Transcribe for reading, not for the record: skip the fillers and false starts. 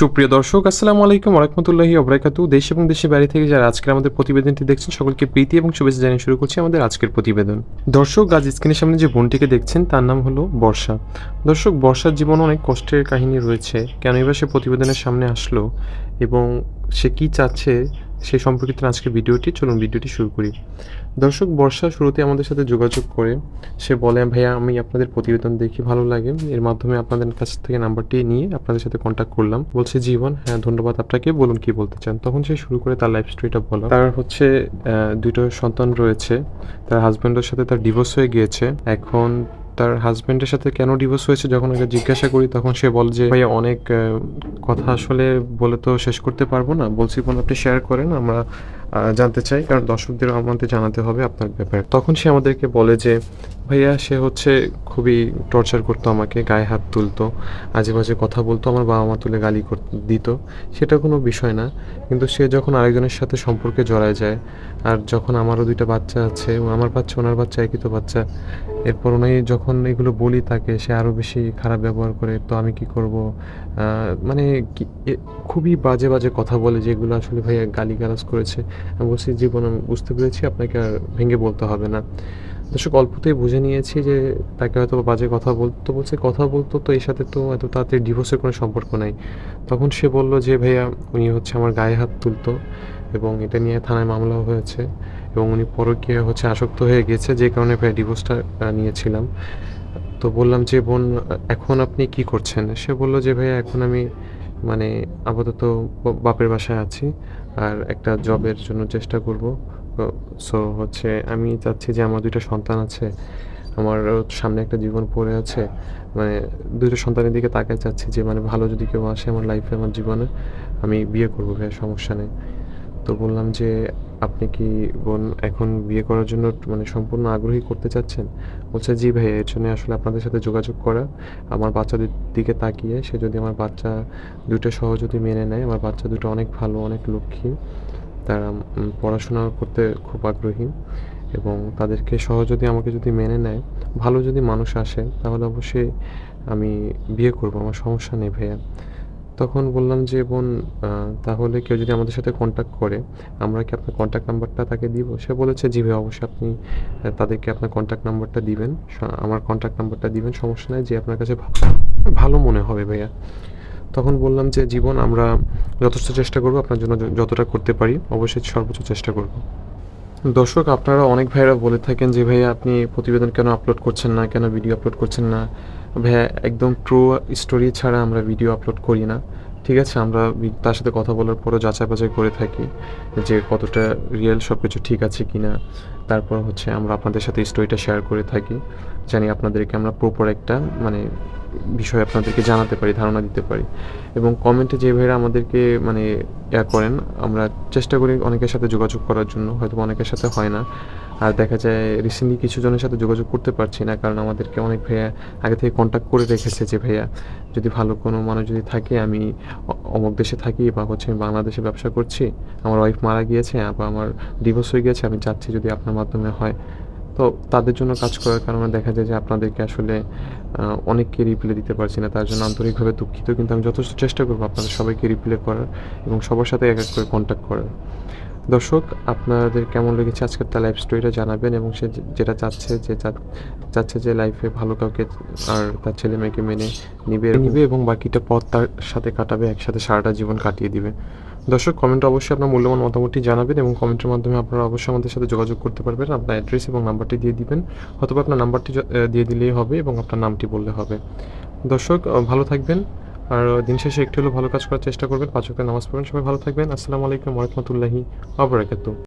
সুপ্রিয় দর্শক, আসসালামু আলাইকুম ওয়া রাহমাতুল্লাহি ওয়া বারাকাতুহু। দেশ এবং দেশের বাইরে থেকে যারা আজকের আমাদের প্রতিবেদনটি দেখছেন, সকলকে প্রীতি এবং শুভেচ্ছা জানিয়ে শুরু করছি আমাদের আজকের প্রতিবেদন। দর্শক, আজ স্ক্রিনের সামনে যে বোনটিকে দেখছেন তার নাম হলো বর্ষা। দর্শক, বর্ষার জীবনে অনেক কষ্টের কাহিনী রয়েছে। কেন এবার সে প্রতিবেদনের সামনে আসলো এবং সে কী চাচ্ছে সে সম্পর্কিত আজকের ভিডিওটি, চলুন ভিডিওটি শুরু করি। দর্শক, বর্ষা শুরুতে আমাদের সাথে যোগাযোগ করে সে বলে, ভাইয়া আমি আপনাদের প্রতিবেদন দেখি, ভালো লাগে, এর মাধ্যমে আপনাদের কাছ থেকে নাম্বারটি নিয়ে আপনাদের সাথে কন্ট্যাক্ট করলাম। বলছে জীবন, হ্যাঁ ধন্যবাদ আপনাকে, বলুন কি বলতে চান। তখন সে শুরু করে তার লাইফ স্টোরিটা বলা। তার হচ্ছে দুটো সন্তান রয়েছে, তার হাজব্যান্ডের সাথে তার ডিভোর্স হয়ে গিয়েছে। এখন তার হাজব্যান্ডের সাথে কেন ডিভোর্স হয়েছে যখন ওকে জিজ্ঞাসা করি, তখন সে বলে যে ভাইয়া অনেক কথা আসলে বলে তো শেষ করতে পারবো না, বলছি বোন আপনি শেয়ার করেন, আমরা জানতে চাই, কারণ দর্শকদের আমাদের জানাতে হবে আপনার ব্যাপারে। তখন সে আমাদেরকে বলে যে ভাইয়া সে হচ্ছে খুবই টর্চার করতো আমাকে, গায়ে হাত তুলতো, আজে বাজে কথা বলতো, আমার বাবা মা তুলে গালি দিত। সেটা কোনো বিষয় না, কিন্তু সে যখন আরেকজনের সাথে সম্পর্কে জড়ায় যায়, আর যখন আমারও দুইটা বাচ্চা আছে, আমার বাচ্চা ওনার বাচ্চা একই তো বাচ্চা, এরপর উনি যখন এগুলো বলি তাকে, সে আরও বেশি খারাপ ব্যবহার করে। তো আমি কি করব? মানে কি খুবই বাজে বাজে কথা বলে, যেগুলো আসলে ভাইয়া গালিগালাজ করেছে। আমি বলছি জীবন আমি বুঝতে পেরেছি, আপনাকে আর ভেঙে বলতে হবে না। দর্শক, অল্পতেই বুঝে নিয়েছি যে তাকে হয়তো বাজে কথা বলতো, বলছে কথা বলতো তো এর সাথে তো এত তাড়াতাড়ি ডিভোর্সের কোনো সম্পর্ক নাই। তখন সে বলল যে ভাইয়া উনি হচ্ছে আমার গায়ে হাত তুলতো এবং এটা নিয়ে থানায় মামলাও হয়েছে এবং উনি পরকীয়ায় হচ্ছে আসক্ত হয়ে গেছে, যে কারণে ভাইয়া ডিভোর্সটা নিয়েছিলাম। তো বললাম যে বোন এখন আপনি কি করছেন? সে বলল যে ভাইয়া এখন আমি মানে আপাতত বাপের বাসায় আছি আর একটা জবের জন্য চেষ্টা করব। সো হচ্ছে আমি চাচ্ছি যে আমার ২ টা সন্তান আছে। আমারও সামনে একটা জীবন পড়ে আছে। মানে ২ টা সন্তানের দিকে তাকায় চাচ্ছি যে মানে ভালো যদি কেউ আসে আমার লাইফে, আমার জীবনে, আমি বিয়ে করব ভাইয়া, সমস্যা নেই। তো বললাম যে আপনি কি বোন এখন বিয়ে করার জন্য মানে সম্পূর্ণ আগ্রহী করতে চাচ্ছেন? বলছে জি ভাইয়া, এর জন্যই আসলে আপনাদের সাথে যোগাযোগ করা। আমার বাচ্চাদের দিকে তাকিয়ে সে যদি আমার বাচ্চা ২ টা সহ যদি মেনে নেয়, আমার বাচ্চা ২ টো অনেক ভালো, অনেক লক্ষ্মী। তারা পড়াশোনা করতে খুব আগ্রহী এবং তাদেরকে সহ যদি আমাকে যদি মেনে নেয়, ভালো যদি মানুষ আসে, তাহলে অবশ্যই আমি বিয়ে করব, আমার সমস্যা নেই ভাইয়া। তখন বললাম যে বোন তাহলে কেউ যদি আমাদের সাথে কন্ট্যাক্ট করে, আমরা কি আপনার কন্ট্যাক্ট নাম্বারটা তাকে দিব? সে বলেছে জি ভাই, অবশ্যই আপনি তাদেরকে আপনার কন্ট্যাক্ট নাম্বারটা দিবেন। আমার কন্ট্যাক্ট নাম্বারটা দিবেন, সমস্যা নাই, যে আপনার কাছে ভালো মনে হবে ভাইয়া। তখন বললাম যে জীবন আমরা যথেষ্ট চেষ্টা করব, আপনার জন্য যতটা করতে পারি অবশ্যই সর্বোচ্চ চেষ্টা করব। দর্শক, আপনারা অনেক ভাইয়েরা বলে থাকেন যে ভাইয়া আপনি প্রতিবেদন কেন আপলোড করছেন না, কেন ভিডিও আপলোড করছেন না? ভাইয়া একদম ট্রু স্টোরি ছাড়া আমরা ভিডিও আপলোড করি না। ঠিক আছে? আমরা তার সাথে কথা বলার পরও যাচাই বাছাই করে থাকি যে কতটা রিয়েল, সব কিছু ঠিক আছে কিনা। তারপর হচ্ছে আমরা আপনাদের সাথে স্টোরিটা শেয়ার করে থাকি। জানি আপনাদেরকে আমরা প্রপার একটা মানে বিষয় আপনাদেরকে জানাতে পারি, ধারণা দিতে পারি। এবং কমেন্টে যে ভাইয়েরা আমাদেরকে মানে করেন, আমরা চেষ্টা করি অনেকের সাথে যোগাযোগ করার জন্য, হয়তোবা অনেকের সাথে হয় না। আর দেখা যায় রিসেন্টলি কিছু জনের সাথে যোগাযোগ করতে পারছি না, কারণ আমাদেরকে অনেক ভাইয়া আগে থেকে কন্ট্যাক্ট করে রেখেছে যে ভাইয়া যদি ভালো কোনো মানুষ যদি থাকে, আমি অমুক দেশে থাকি বা হচ্ছে আমি বাংলাদেশে ব্যবসা করছি, আমার ওয়াইফ মারা গিয়েছে বা আমার ডিভোর্স হয়ে গিয়েছে, আমি চাচ্ছি যদি আপনার মাধ্যমে হয়। তো তাদের জন্য কাজ করার কারণে দেখা যায় যে আপনাদেরকে আসলে অনেককে রিপ্লাই দিতে পারছি না। তার জন্য আন্তরিকভাবে দুঃখিত। কিন্তু আমি যথেষ্ট চেষ্টা করব আপনাদের সবাইকে রিপ্লাই করার এবং সবার সাথে এক, এক করে কন্ট্যাক্ট করার। দর্শক, আপনাদের কেমন লেগেছে আজকের তার লাইফ স্টোরিটা জানাবেন এবং সে যেটা চাচ্ছে যে চাচ্ছে যে লাইফে ভালো কাউকে আর তার ছেলে-মেয়েকে মেনে নিবে এবং বাকিটা পথ তার সাথে কাটাবে, একসাথে সারাটা জীবন কাটিয়ে দিবে। দর্শক, কমেন্টে অবশ্যই আপনার মূল্যবান মতামতটি জানাবেন এবং কমেন্টের মাধ্যমে আপনারা অবশ্যই আমাদের সাথে যোগাযোগ করতে পারবেন। আপনার অ্যাড্রেস এবং নাম্বারটি দিয়ে দিবেন, অথবা আপনার নাম্বারটি দিয়ে দিলেই হবে এবং আপনার নামটি বললে হবে। দর্শক, ভালো থাকবেন আর দিন শেষে একটু হলেও ভালো কাজ করার চেষ্টা করবেন। ৫ ওয়াক্ত নামাজ পড়বেন। সবাই ভালো থাকবেন। আসসালামু আলাইকুম ওয়া রাহমাতুল্লাহি ওয়া বারাকাতুহু।